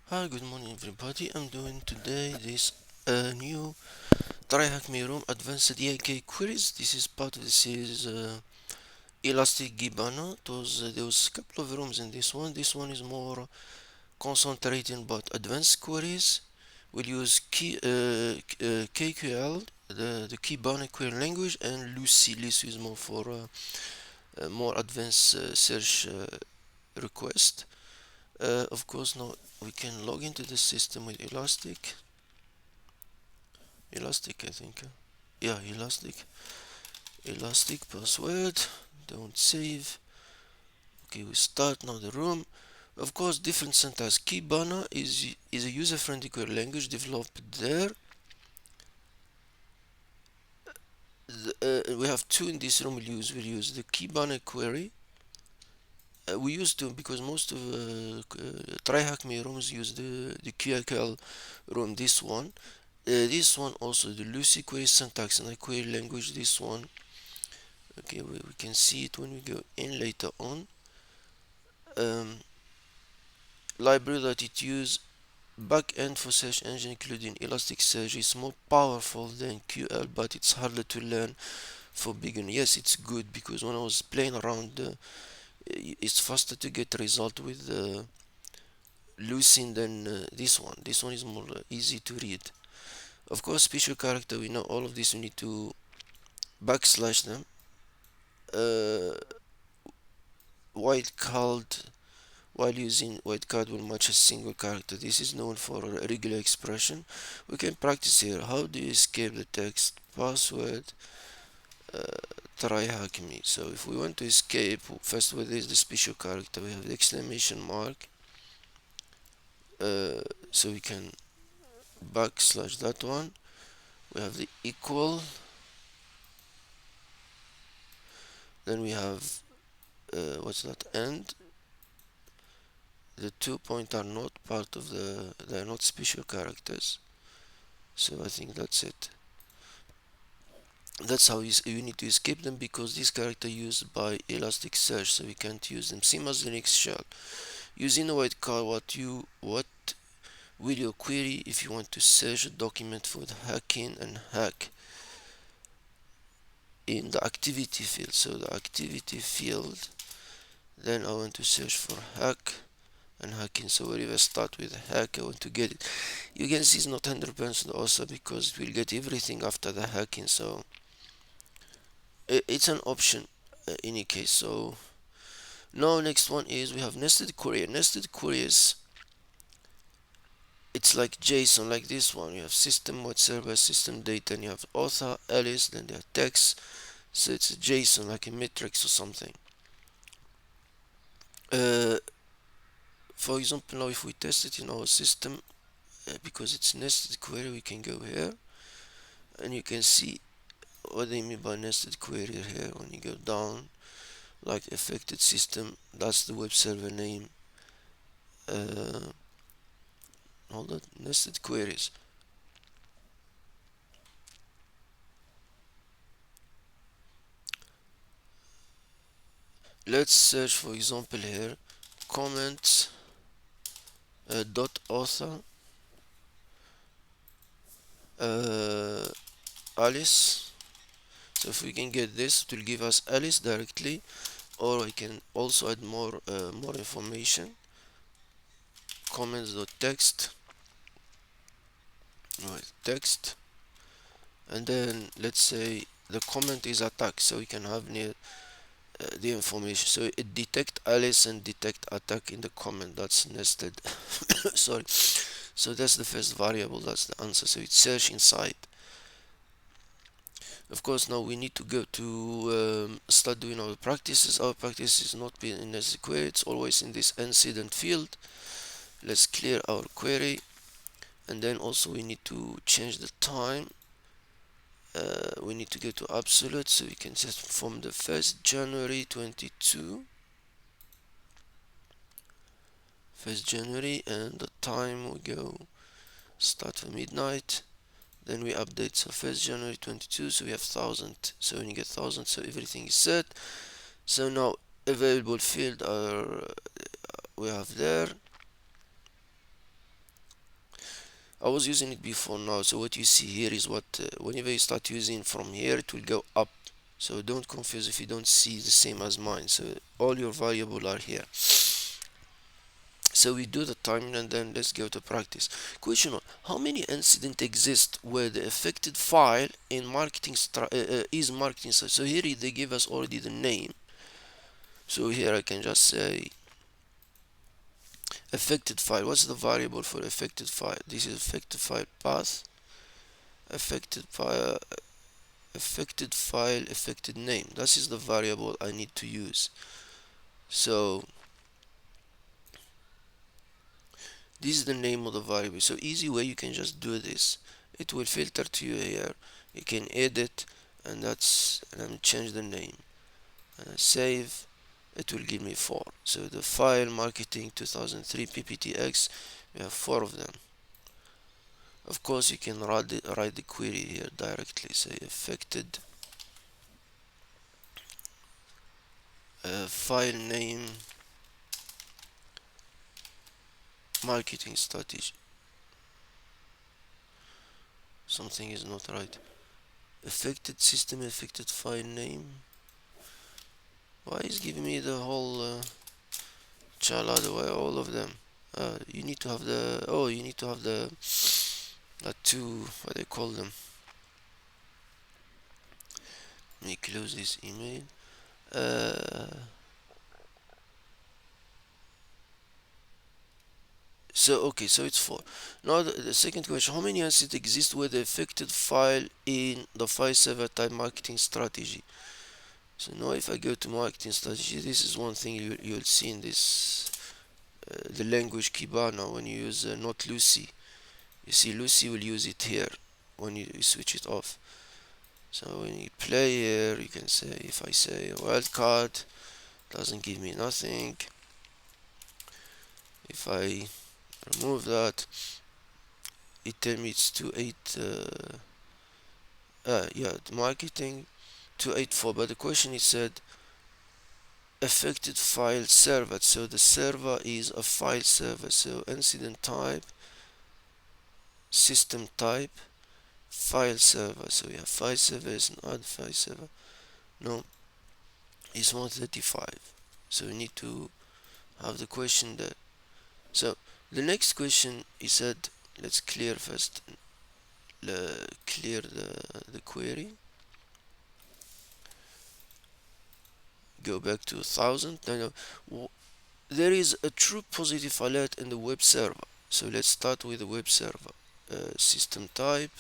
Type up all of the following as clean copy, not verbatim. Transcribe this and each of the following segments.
Hi, good morning everybody. I'm doing today this new TryHackMe room advanced ELK queries. This is part of the series Elastic Kibana. There was a couple of rooms in this one. This one is more concentrating about advanced queries. We'll use KQL, the Kibana query language, and Lucene. Lucene is more for more advanced search request. Of course, now we can log into the system with Elastic, I think. Yeah, Elastic password. Don't save. Okay, we start now the room. Of course, different syntax. Kibana is a user-friendly query language developed there. We have two in this room. We'll use the Kibana query. We used to because most of TryHackMe rooms use the QL room. This one also the Lucy query syntax and the query language. This one. Okay, we can see it when we go in later on. Library that it use backend for search engine including Elasticsearch is more powerful than QL, but it's harder to learn for beginner. Yes, it's good because when I was playing around, it's faster to get result with Lucene than this one. This one is more easy to read. Of course, special character, we know all of this. We need to backslash them. Uh, Wildcard, while using wildcard will match a single character. This is known for a regular expression. We can practice here. How do you escape the text? Password, uh, TryHackMe. So if we want to escape, first with this the special character, we have the exclamation mark. So we can backslash that one. We have the equal. Then we have what's that? And the 2 point are not part of they are not special characters. So I think that's it. That's how you need to escape them because these characters used by Elasticsearch, so we can't use them. Same as Linux shell. Using a wildcard, what will your query if you want to search a document for the hacking and hack in the activity field. So the activity field, then I want to search for hack and hacking. So wherever I start with hack, I want to get it. You can see it's not 100% also because it will get everything after the hacking. So it's an option in any case. So now next one is we have nested query. Nested queries, it's like JSON, like this one. You have system web server, system data, and you have author, Alice, then there are text. So it's a JSON, like a matrix or something. Uh, for example, now if we test it in our system, because it's nested query, we can go here, and you can see what they mean by nested query here. When you go down, like affected system, that's the web server name. All the nested queries. Let's search, for example, here comments dot author Alice. So if we can get this, it will give us Alice directly, or I can also add more information. Comments dot text, right? Text, and then let's say the comment is attack, so we can have near the information. So it detect Alice and detect attack in the comment. That's nested. Sorry. So that's the first variable. That's the answer. So it's search inside. Of course, now we need to go to start doing our practices. Our practice is not being in this query. It's always in this incident field. Let's clear our query, and then also we need to change the time. We need to go to absolute, so we can set from the 1st January 22, 1st January, and the time we go start for midnight. Then we update, so 1st January 22, so we have 1000. So when you get 1000, so everything is set. So now available field are we have there. I was using it before now, so what you see here is what whenever you start using from here it will go up. So don't confuse if you don't see the same as mine. So all your variables are here. So we do the timing and then let's go to practice. Question 1. How many incidents exist where the affected file in is marketing? So here they give us already the name. So here I can just say affected file. What's the variable for affected file? This is affected file path, affected file, affected name. This is the variable I need to use. So this is the name of the variable. So easy way you can just do this. It will filter to you here. You can edit and then change the name and I save. It will give me 4. So the file marketing 2003 pptx, we have 4 of them. Of course you can write the query here directly. Say affected file name marketing strategy. Something is not right. Affected system, affected file name. Why is giving me the whole chalada? Why all of them? You need to have the you need to have the two, what they call them. Let me close this email. So okay, so it's 4. Now the second question: how many assets exist where the affected file in the file server type marketing strategy? So now if I go to marketing strategy, this is one thing you'll see in this the language Kibana when you use not Lucy. You see Lucy will use it here when you switch it off. So when you play here, you can say, if I say wildcard, doesn't give me nothing. If I remove that, it tells me it's 28 yeah, marketing 284, but the question is said affected file server. So the server is a file server. So incident type, system type, file server. So we have file server is an add file server. No, it's 135. So we need to have the question there. So the next question is said, let's clear first, clear the query. Go back to 1000. No, there is a true positive alert in the web server. So let's start with the web server. System type,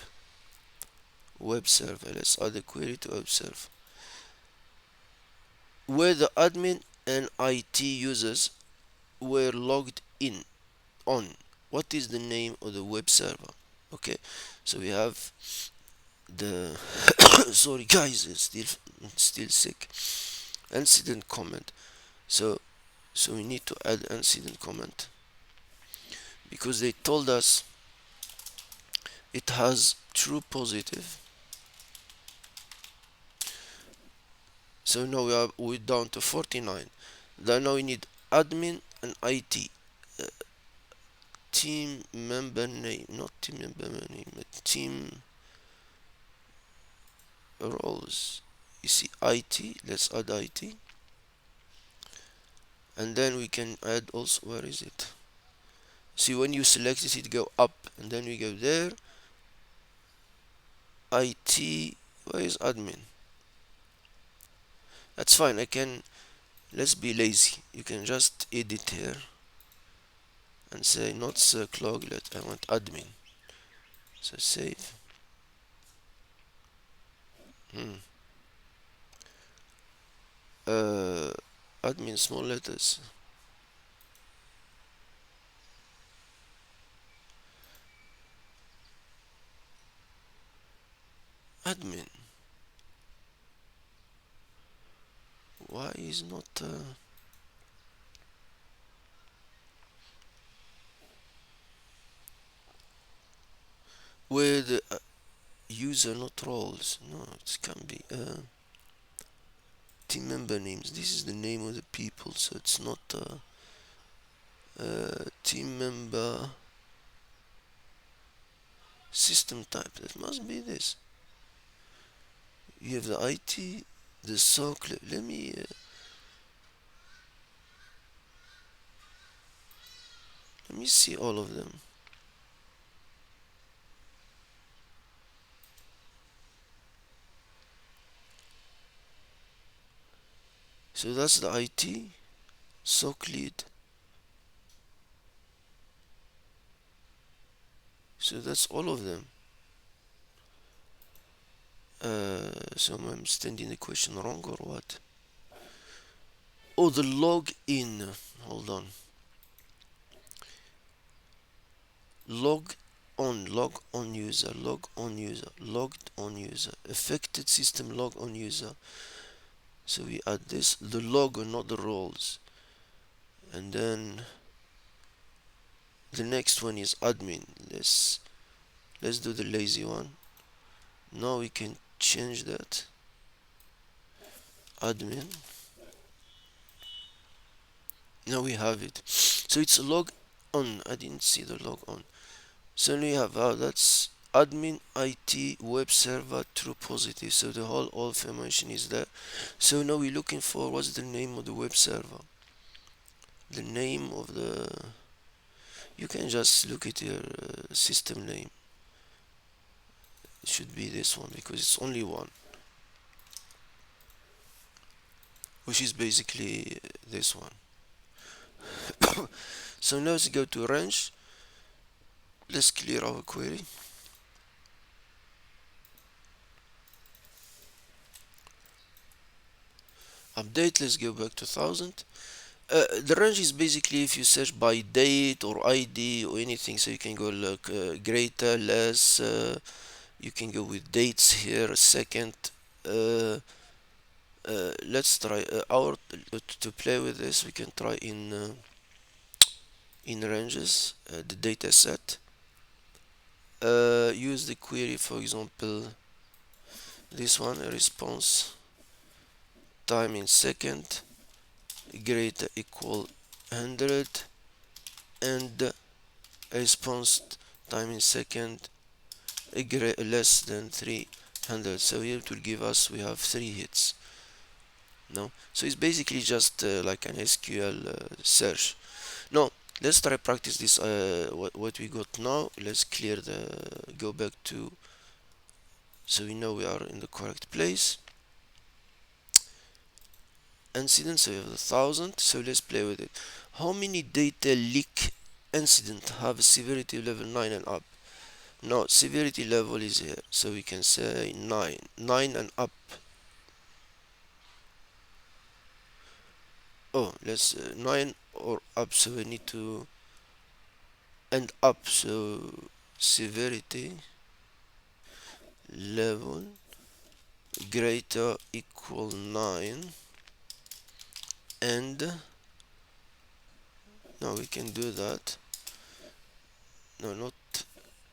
web server. Let's add a query to web server. Where the admin and IT users were logged in on. What is the name of the web server? Okay, so we have the sorry guys, it's still sick. Incident comment. So we need to add incident comment because they told us it has true positive. So now we're down to 49. Then now we need admin and IT. Team member name, not team member name, but team roles. You see IT, let's add IT. And then we can add also, where is it? See, when you select it go up, and then we go there. IT, where is admin? That's fine. Let's be lazy. You can just edit here and say not cloglet. I want admin. So save. Hmm. Admin small letters. Admin. Why is not where the user not roles? No, it can be team member names. This is the name of the people, so it's not team member system type, that must be this. You have the IT, the SOC. Let me see all of them. So that's the IT, SOC lead. So that's all of them. So I'm understanding the question wrong or what? Oh, the log in. Hold on. Log on user, logged on user, affected system log on user. So we add this, the logo, not the roles. And then the next one is admin. Let's do the lazy one. Now we can change that. Admin. Now we have it. So it's log on. I didn't see the log on. So we have that's admin IT web server true positive. So the whole all information is there. So now we're looking for what's the name of the web server. The name of the, you can just look at your system name. It should be this one because it's only one, which is basically this one. So now let's go to range. Let's clear our query. Update. Let's go back to 1000. The range is basically if you search by date or ID or anything, so you can go like greater, less. You can go with dates here. Second. Let's try our to play with this. We can try in ranges the data set. Use the query, for example, this one, response time in second greater equal 100 and response time in second less than 300. So here it will give us, we have 3 hits. No, so it's basically just like an SQL search. No, let's try practice this. What we got now. Let's clear the, go back to, so we know we are in the correct place. Incident, so we have the 1000. So let's play with it. How many data leak incident have a severity level 9 and up? Now severity level is here, so we can say 9 and up. Oh, let's 9 or up, so we need to and up. So severity level greater equal 9 and now we can do that. No, not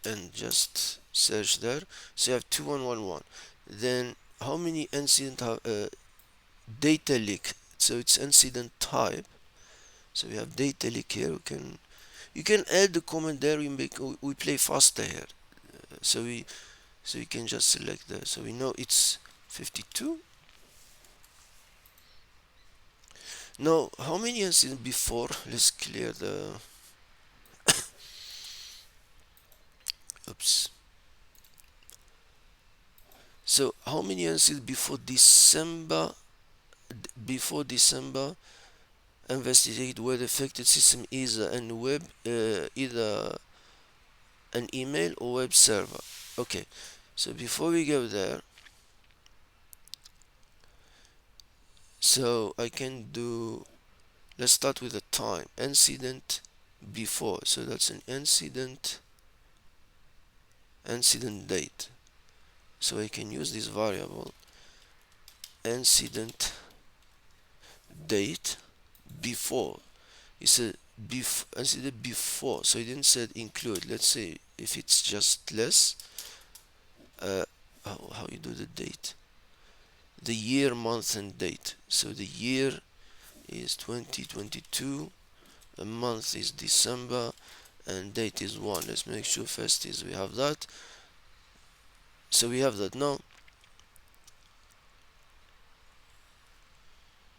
and, just search there. So you have 2111. Then how many incident have data leak? So it's incident type. So we have data leak here. You can add the comment there. We play faster here. So you can just select there. So we know it's 52. Now how many incidents before? Let's clear the oops. So how many incidents before December investigate whether affected system is an web either an email or web server. Okay, so before we go there, so I can do, let's start with the time incident before. So that's an incident date. So I can use this variable incident date before. It's a incident before, so it didn't say include. Let's say if it's just less, how you do the date, the year, month and date. So the year is 2022, the month is December, and date is 1. Let's make sure first is we have that. So we have that now.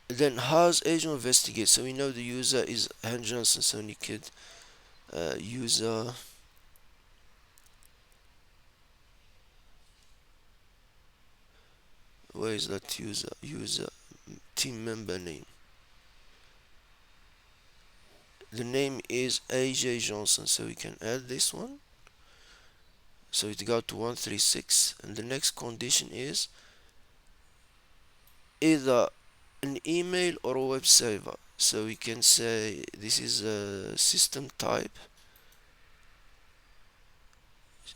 Then how's agent investigate? So we know the user is Han Johnson, so we could user, where is that user team member name? The name is AJ Johnson, so we can add this one. So it got to 136, and the next condition is either an email or a web server. So we can say this is a system type.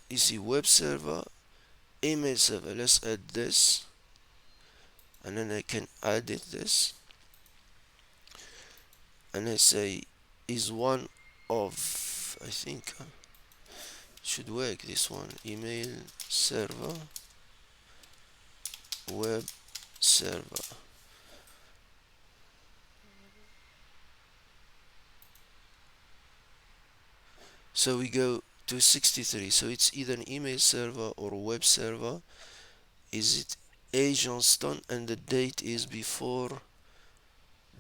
You see web server, email server. Let's add this, and then I can edit this, and I say is one of, I think should work this one, email server, web server. So we go to 63. So it's either an email server or a web server. Is it A Johnston, and the date is before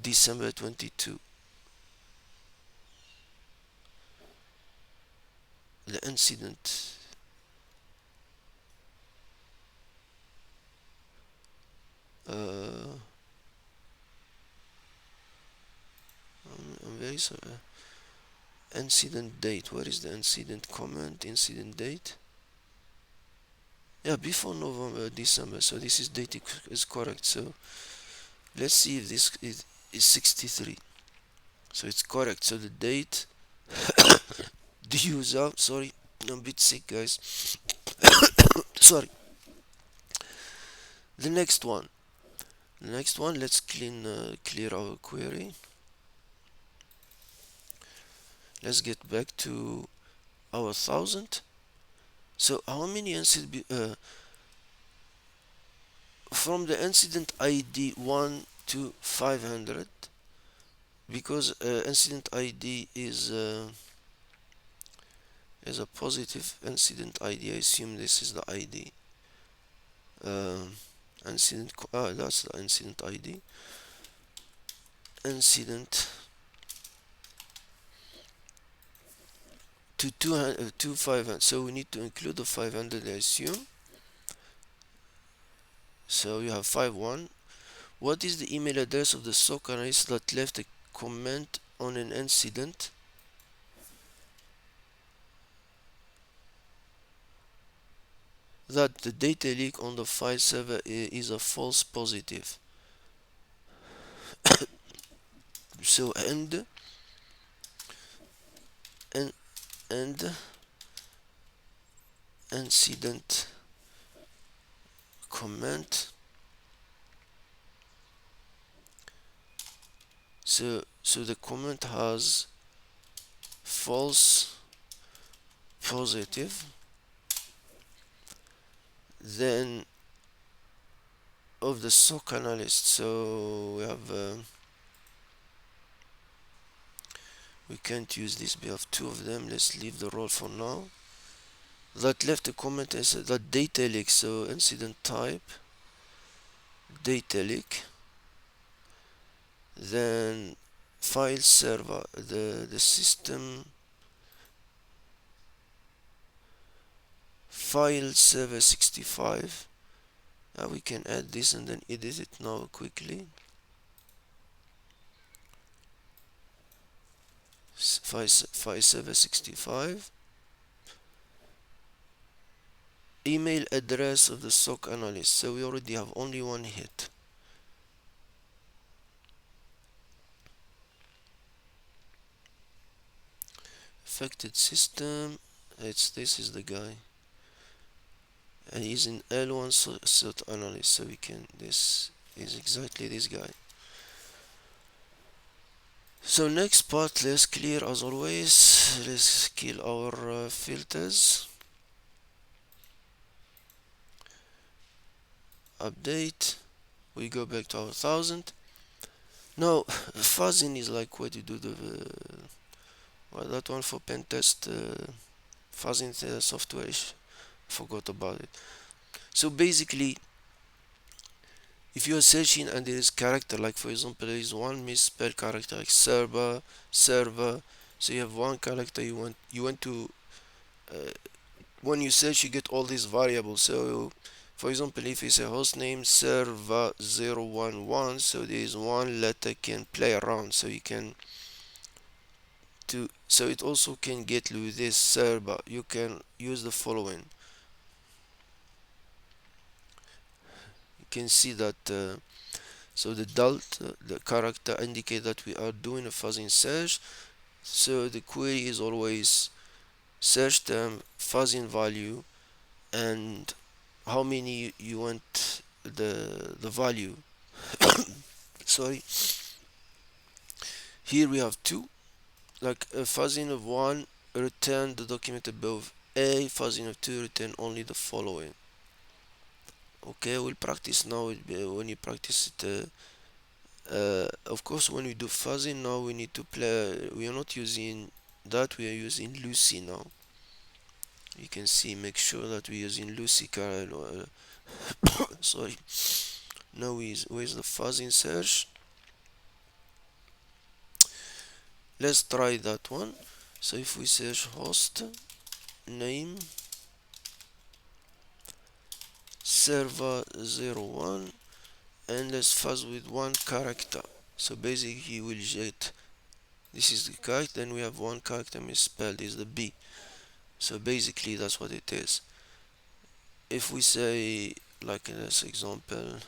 December 22. The incident. I'm very sorry. Incident date. What is the incident comment? Incident date. Yeah, before November, December. So this is date is correct. So let's see if this is 63. So it's correct. So the date, the user. Sorry, I'm a bit sick, guys. Sorry. The next one. The next one. Let's clear our query. Let's get back to our 1000. So how many incident from the incident ID 1 to 500, because incident ID is a positive incident ID. I assume this is the ID. That's the incident ID. Incident to 200 to 500. So we need to include the 500, I assume. So you have 51. What is the email address of the SOC analyst that left a comment on an incident? That the data leak on the file server is a false positive. So and incident comment. So the comment has false positive. Then of the SOC analyst. So we have we can't use this. We have two of them. Let's leave the role for now. That left a comment and said that data leak. So incident type data leak. Then file server, the system file server 65. We can add this and then edit it now quickly. File server 65. Email address of the SOC analyst. So we already have only one hit. Affected system. This is the guy. And he's in L1 SOC analyst. So we can. This is exactly this guy. So next part, let's clear as always. Let's kill our filters. Update. We go back to our 1000. Now fuzzing is like what you do the well, that one for pen test. Fuzzing software. Forgot about it. So basically, if you are searching and there is character, like for example there is one misspelled character like server, so you have one character you want to uh, when you search you get all these variables. So for example, if you say hostname server 011, so there is one letter can play around, so you can so it also can get with this server. You can use the following. You can see that so the delta, the character indicate that we are doing a fuzzing search. So the query is always search term, fuzzing value, and how many you want the value. Sorry. Here we have two, like a fuzzing of one, return the document above. A fuzzing of two, return only the following. Okay, we'll practice now. When you practice it, of course, when we do fuzzing now, we need to play. We are not using that. We are using Lucy now. You can see. Make sure that we're using Lucy. Sorry. Now where's the fuzzing search? Let's try that one. So if we search host name server 01, and let's fuzz with one character. So basically we'll get this is the character, then we have one character misspelled is the B. So basically that's what it is. If we say, like in this example,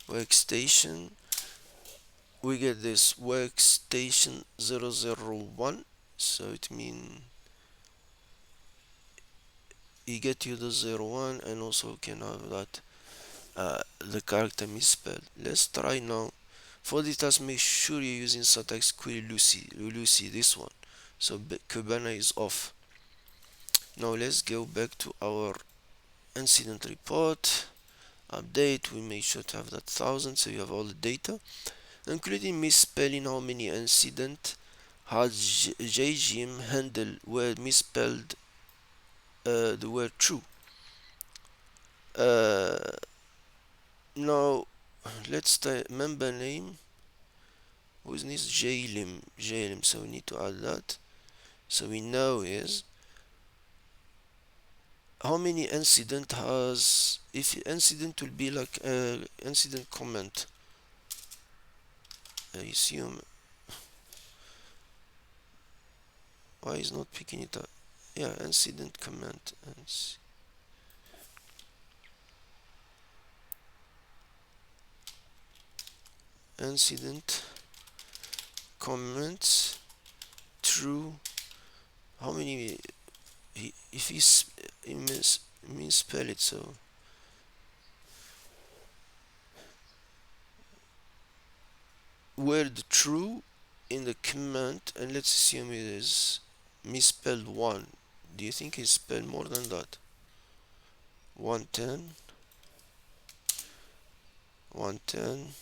workstation, we get this workstation 001. So it means you get you the 01, and also can have that the character misspelled. Let's try now. For this task, make sure you're using syntax query Lucy, this one. So Kibana is off. Now let's go back to our incident report. Update, we make sure to have that 1000, so you have all the data, including misspelling. How many incident has JGM handle where misspelled the word true. Uh, Now let's type member name whose name is JLM, so we need to add that. So we know is how many incident has, if incident will be like incident comment, I assume. Why is not picking it up? Yeah, incident comment. Incident comments true. How many? If he misspell it, so word true in the comment, and let's assume it is misspelled 1. Do you think it's spelled more than that? 110, 110.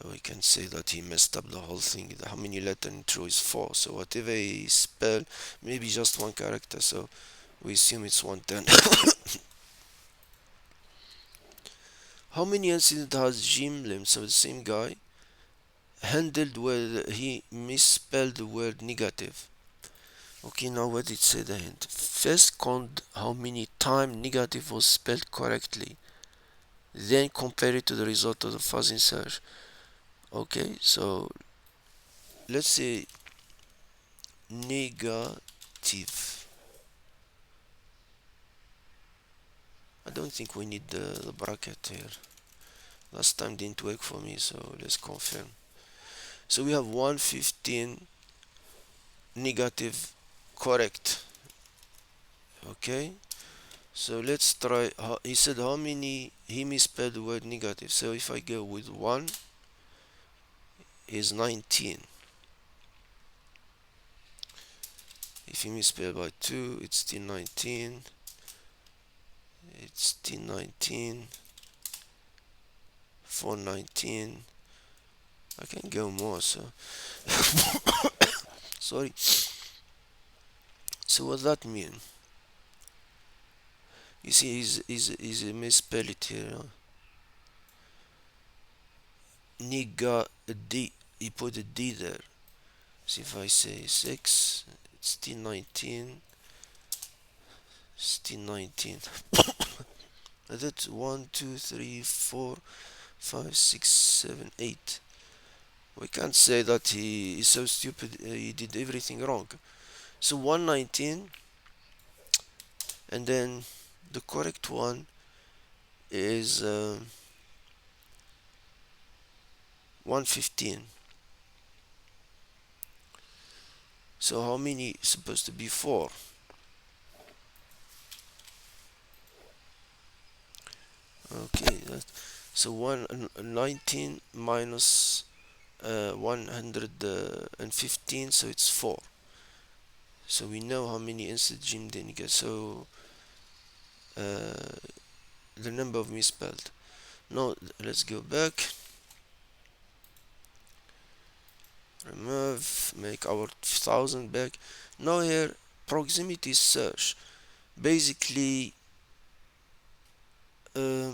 We can say that he messed up the whole thing. How many letters in true is 4, so whatever he spell, maybe just one character, so we assume it's 110. How many incidents has Jim Lim, so the same guy, handled where he misspelled the word negative? Okay, now what it said ahead. First count how many times negative was spelled correctly. Then compare it to the result of the fuzzing search. Okay, so let's say negative. I don't think we need the bracket here. Last time didn't work for me, so let's confirm. So we have 115 negative correct. Okay, so let's try. He said how many he misspelled the word negative. So if I go with 1 is 19. If he misspelled by 2, it's still 19. It's still 19. 419. I can go more, so sorry. So what that mean? You see, he's a misspell it here. Nigga a D. He put a D there. See if I say 6, it's T19. It's T19. That's 1, 2, 3, 4, 5, 6, 7, 8. We can't say that he is so stupid, he did everything wrong. So 119, and then the correct one is 115. So how many is supposed to be? 4. Okay, so 119 minus 115, so it's 4. So we know how many instant gym didn't get. So the number of misspelled. Now let's go back, remove, make our 1000 back. Now here proximity search. Basically, uh,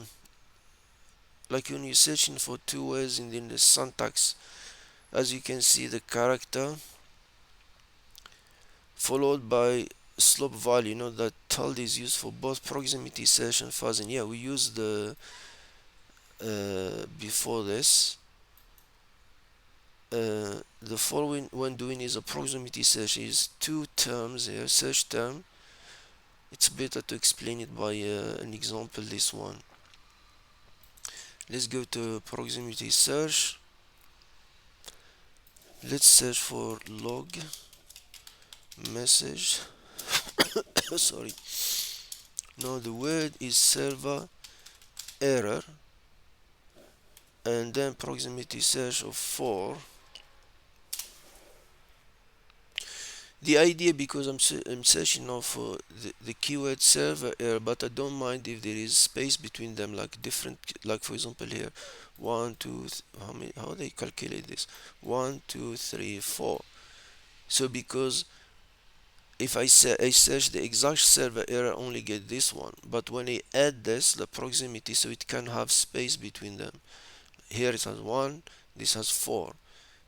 like when you're searching for two words and then the syntax, as you can see, the character followed by slope value. You know that tilde is used for both proximity search and fuzzing. Yeah, we use the before this. The following when doing is a proximity search is two terms here. Search term. It's better to explain it by an example. This one. Let's go to proximity search. Let's search for log message. Sorry. Now the word is server error, and then proximity search of 4. The idea, because I'm searching now for the keyword server error, but I don't mind if there is space between them, like different, like for example here, 1, 2, how many, how they calculate this? 1, 2, 3, 4. So because if I search the exact server error, I only get this one, but when I add this, the proximity, so it can have space between them. Here it has 1, this has 4.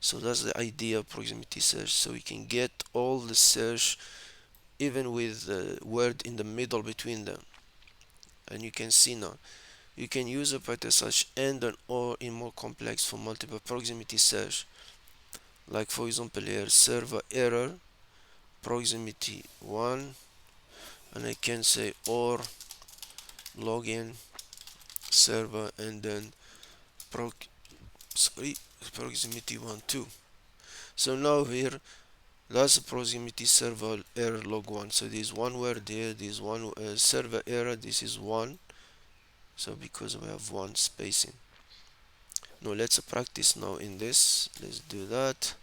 So that's the idea of proximity search. So we can get all the search even with the word in the middle between them. And you can see now, you can use a pattern such and or in more complex for multiple proximity search. Like for example here, server error, proximity 1, and I can say or login server and then proximity 1 2. So now here that's a proximity server error log 1. So there's one word there, there's one server error, this is 1. So because we have one spacing. Now let's practice now in this. Let's do that.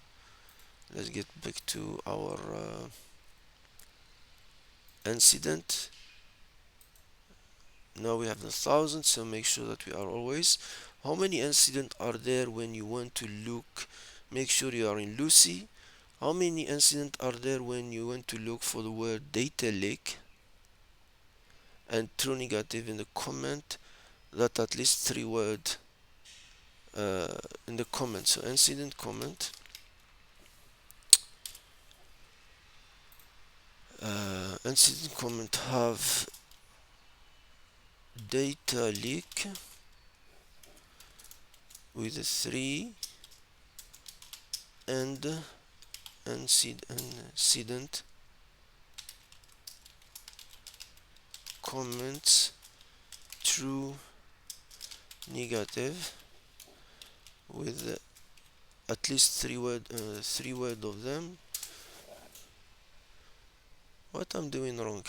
Let's get back to our incident. Now we have the 1000, so make sure that we are always. How many incidents are there when you want to look? Make sure you are in Lucene. How many incidents are there when you want to look for the word data leak? And true negative in the comment, that at least 3 words in the comment. So incident comment, incident comment have data leak with a 3 and incident comments true negative with at least 3 word of them. What I'm doing wrong?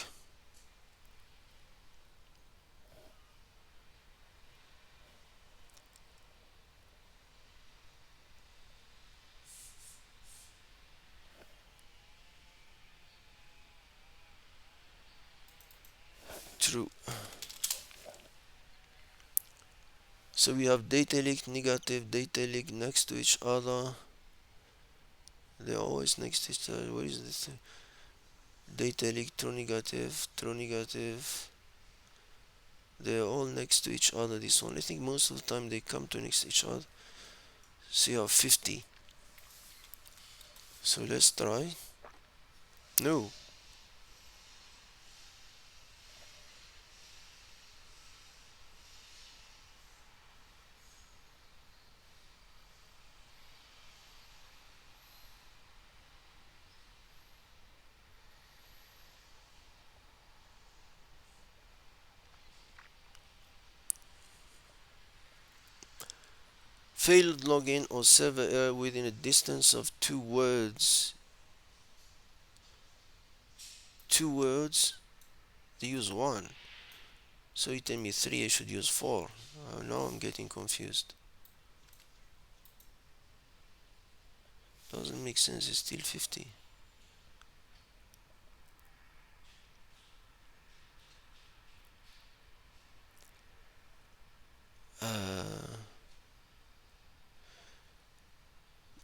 True. So we have data leak, negative, data leak next to each other. They're always next to each other. What is this thing? data leak, true negative. They're all next to each other. This one, I think most of the time they come to next to each other. So you have 50. So let's try. No. Failed login or server error within a distance of 2 words. 2 words? They use one. So you tell me 3, I should use 4. Now I'm getting confused. Doesn't make sense, it's still 50. Uh,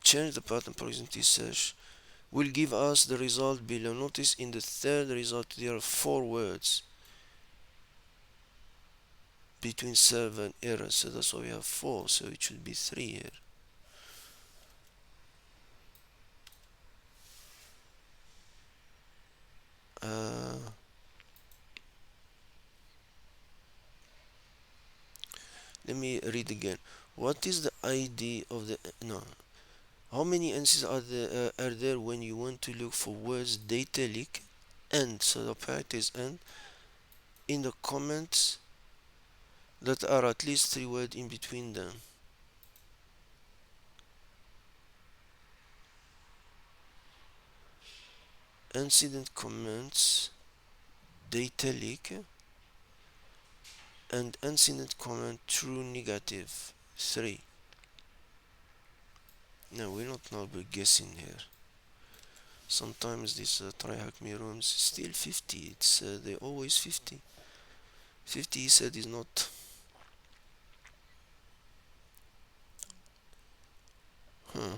change the pattern proximity search will give us the result below. Notice in the third result there are 4 words between server and error, so that's why we have 4, so it should be 3 here. Uh, let me read again. What is the ID of the no? How many answers are there when you want to look for words data leak and, so the part is and, in the comments that are at least 3 words in between them? Incident comments data leak and incident comment true negative 3. No, we're not now we're guessing here. Sometimes these TryHackMe rooms still 50. It's they always 50. 50 he said is not. Huh.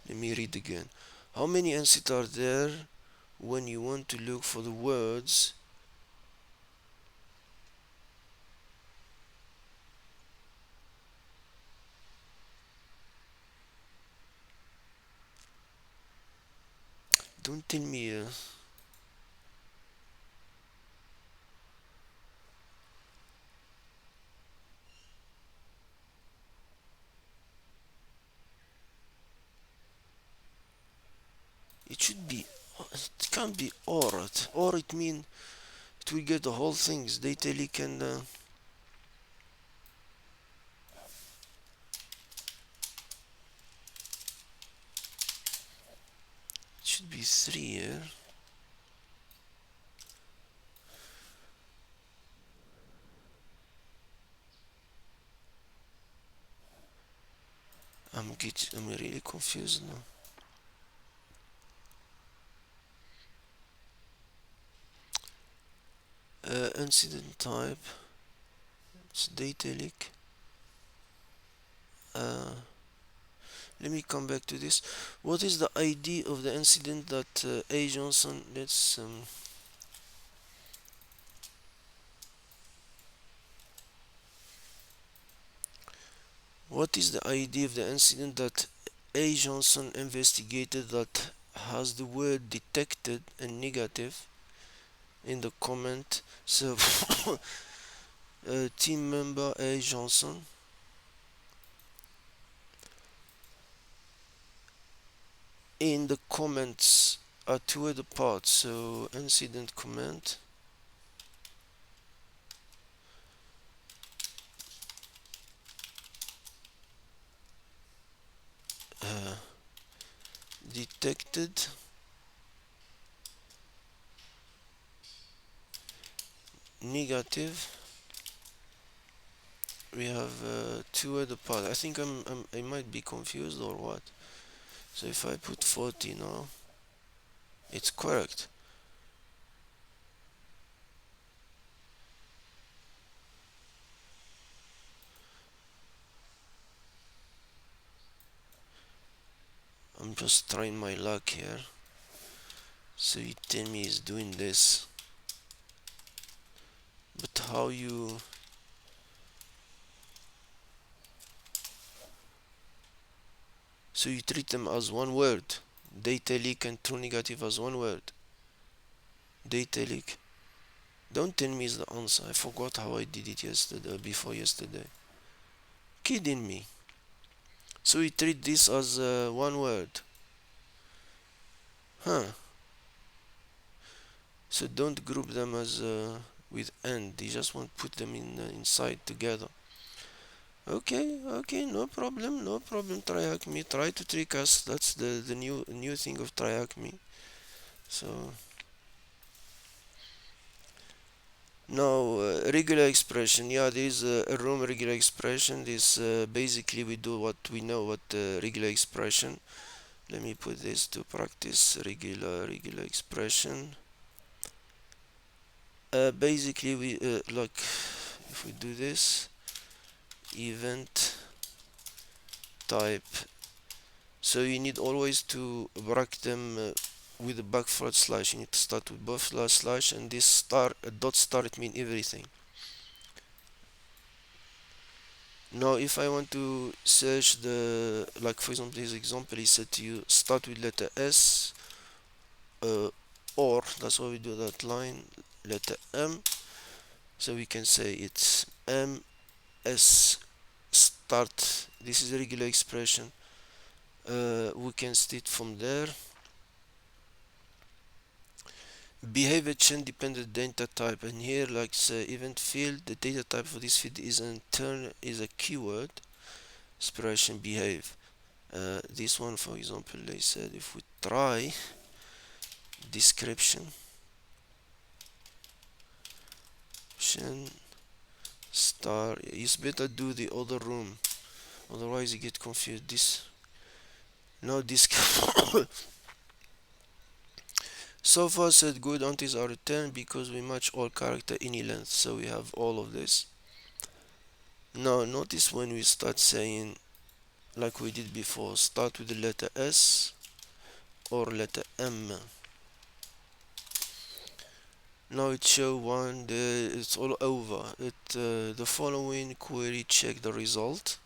Let me read again. How many answers are there when you want to look for the words don't tell me it should be it can't be or it mean it will get the whole things data leak and it should be 3 here. I'm really confused now. Incident type, it's data leak. Uh, let me come back to this. What is the ID of the incident that A. Johnson, let's what is the ID of the incident that A. Johnson investigated that has the word detected and negative in the comment? So, team member A. Johnson in the comments are 2 other parts. So, incident comment. Uh, detected negative. We have 2 other parts. I think I might be confused or what. So if I put 40 now, It's correct. I'm just trying my luck here. So you tell me he's doing this, but how you? So you treat them as one word. Data leak and true negative as one word. Data leak. Don't tell me is the answer. I forgot how I did it yesterday, before yesterday. Kidding me. So we treat this as one word. Huh. So don't group them as with and. You just want to put them in inside together. Okay, okay, no problem, no problem. TryHackMe, try to trick us. That's the new thing of TryHackMe. So now regular expression. Yeah, there is a room regular expression. This basically we do what we know what regular expression. Let me put this to practice regular expression. Basically we like if we do this event type, so you need always to bracket them with a // you need to start with both // and this star dot star, it mean everything. Now if I want to search the, like for example this example, he said to you start with letter S or that's why we do that line, letter M, so we can say it's M S start. This is a regular expression. We can state from there behavior chain dependent data type, and here like say event field, the data type for this field is in turn is a keyword expression behave. This one for example, they said if we try description star, it's better do the other room, otherwise you get confused. This now this so far said good until are returned because we match all character any length, so we have all of this. Now notice when we start saying like we did before, start with the letter S or letter M. Now it show one, it's all over. The following query check the result.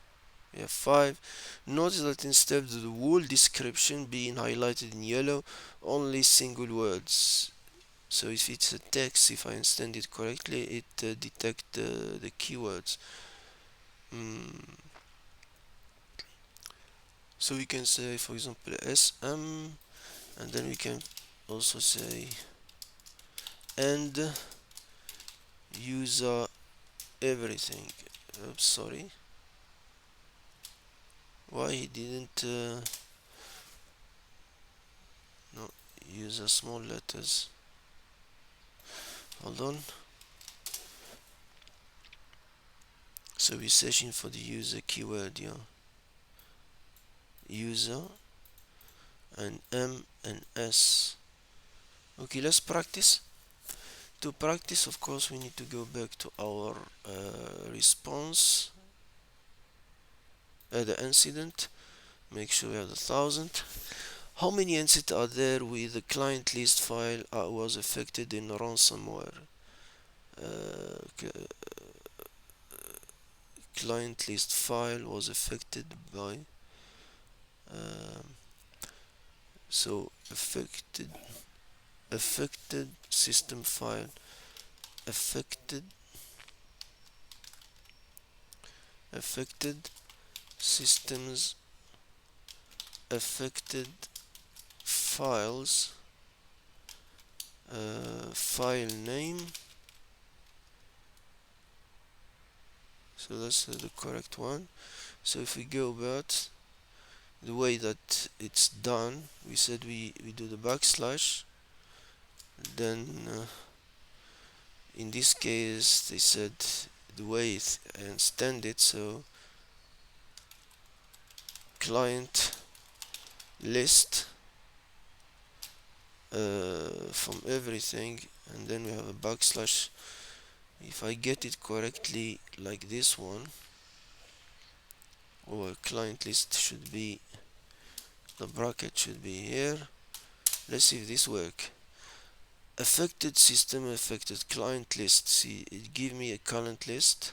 We have 5. Notice that instead of the whole description being highlighted in yellow, only single words. So if it's a text, if I understand it correctly, it detect the keywords. So we can say, for example, SM, and then we can also say and user everything. Oops, sorry. Why he didn't no user small letters? Hold on. So we're searching for the user keyword, yeah. User and M and S. Okay, let's practice. To practice, of course, we need to go back to our response, the incident. Make sure we have the 1000. How many incidents are there with the client list file was affected in ransomware? Client list file was affected by um, so affected system file, affected systems, affected files, file name. So that's the correct one. So if we go about the way that it's done, we said we do the // then in this case they said the way I understand it, so client list from everything, and then we have a backslash. If I get it correctly, like this one, or client list should be, the bracket should be here. Let's see if this work. Affected system, affected client list. See, it give me a current list.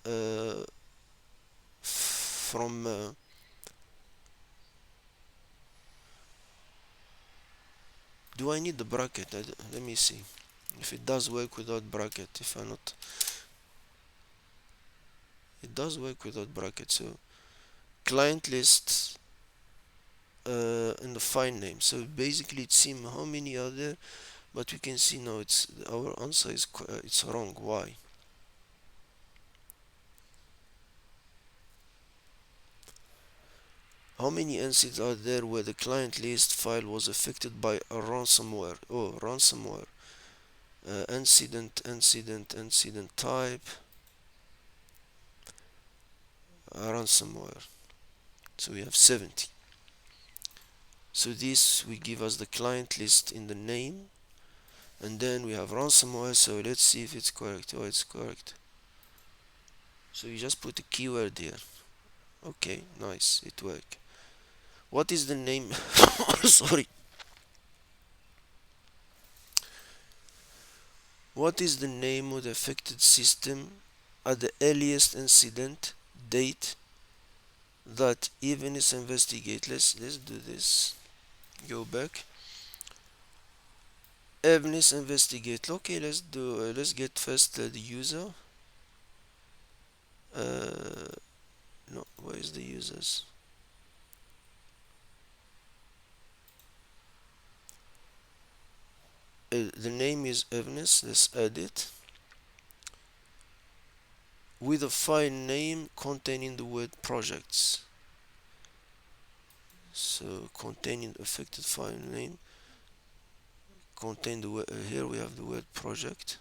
Uh, from do I need the bracket? Let me see if it does work without bracket. If I not, it does work without bracket. So client list in the file name. So basically it seems how many are there, but we can see now it's our answer is it's wrong. Why? How many incidents are there where the client list file was affected by a ransomware? Oh, ransomware. Incident type, ransomware. So we have 70. So this will give us the client list in the name, and then we have ransomware. So let's see if it's correct. Oh, it's correct. So you just put a keyword here. Okay, nice, it worked. What is the name? Sorry. What is the name of the affected system at the earliest incident date that even is investigate? Let's do this. Go back. Evenis investigate. Okay, let's get first the user. No, where is the users? The name is Evenis. Let's add it with a file name containing the word projects. So containing affected file name contain the word, here we have the word project.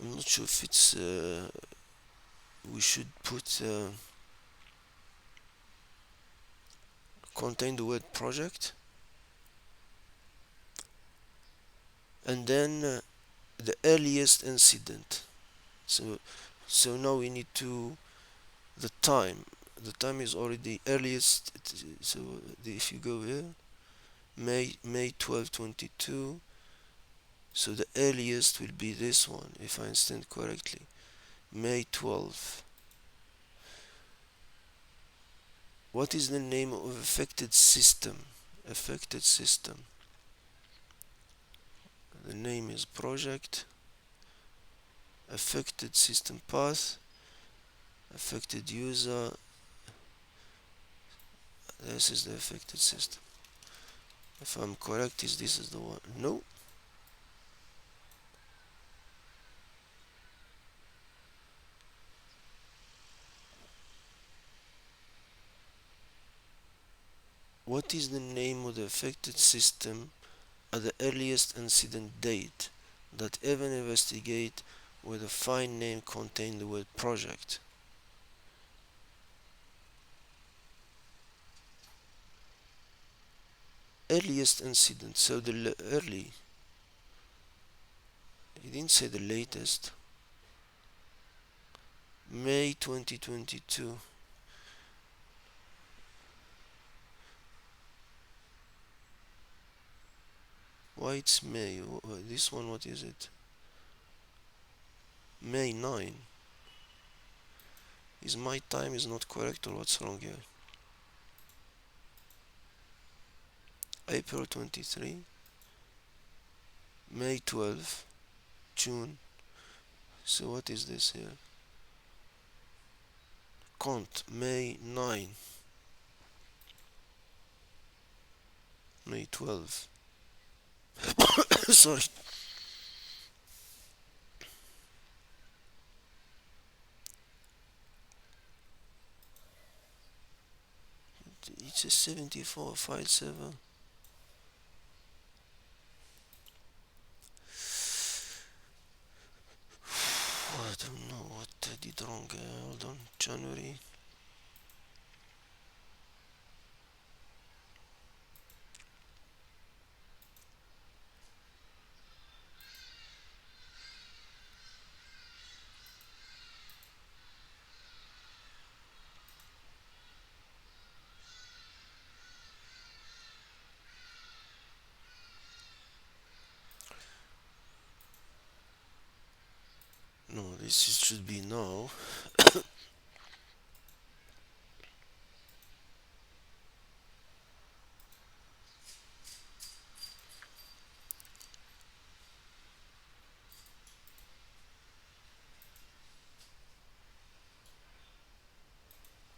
I'm not sure if it's we should put contain the word project, and then the earliest incident. So now we need to the time. The time is already earliest. So if you go here, May 12, 22. So the earliest will be this one, if I understand correctly. May 12. What is the name of affected system? Affected system. The name is project. Affected system path. Affected user. This is the affected system. If I'm correct, this is the one? No. What is the name of the affected system at the earliest incident date that even investigate with a file name contain the word project? Earliest incident, so the early. He didn't say the latest. May 2022. Why it's May? This one, what is it? May 9. Is my time is not correct or what's wrong here? April 23. May 12. June. So what is this here? Count May 9. May 12. Sorry. It's a 74 file server. I don't know what I did wrong. Hold on. January. No, should be now.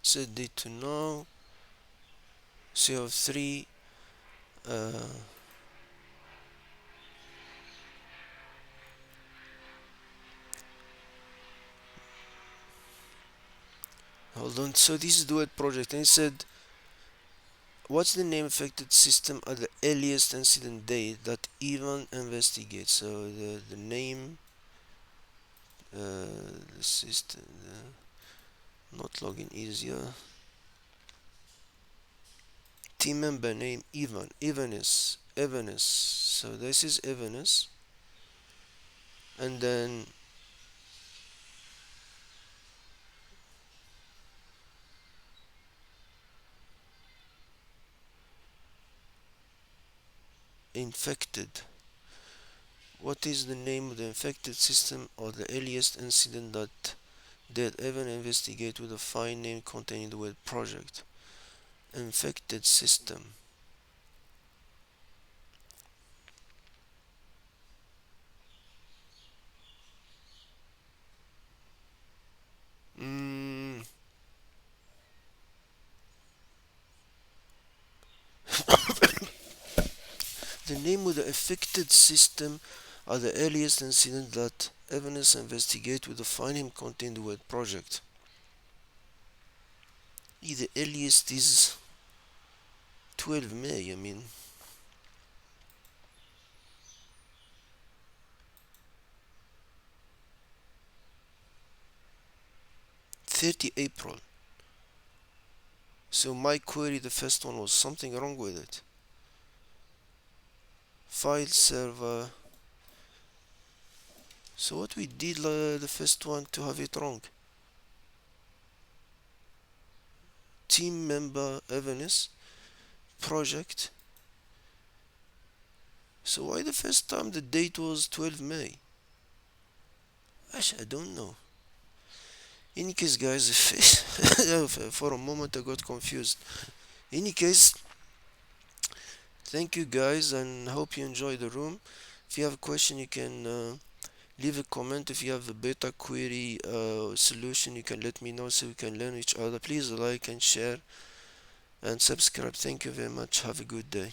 Set date to now. CO3. Uh, Hold on. So this is duet project, and it said, what's the name affected system at the earliest incident date that even investigates? So the name, the system, not login easier. Team member name Evanes. So this is Evanes, and then infected. What is the name of the infected system or the earliest incident that did even investigate with a file name containing the word project? Infected system. Mm, the name of the affected system or the earliest incident that evidence investigate with the file name containing the word project. The earliest is 12 May, I mean 30 April. So my query, the first one, was something wrong with it. File server. So what we did the first one to have it wrong? Team member evidence project. So why the first time the date was 12 May? Actually, I don't know. In any case, guys, for a moment I got confused. In any case, thank you guys, and hope you enjoy the room. If you have a question, you can leave a comment. If you have a beta query solution, you can let me know so we can learn each other. Please like and share and subscribe. Thank you very much. Have a good day.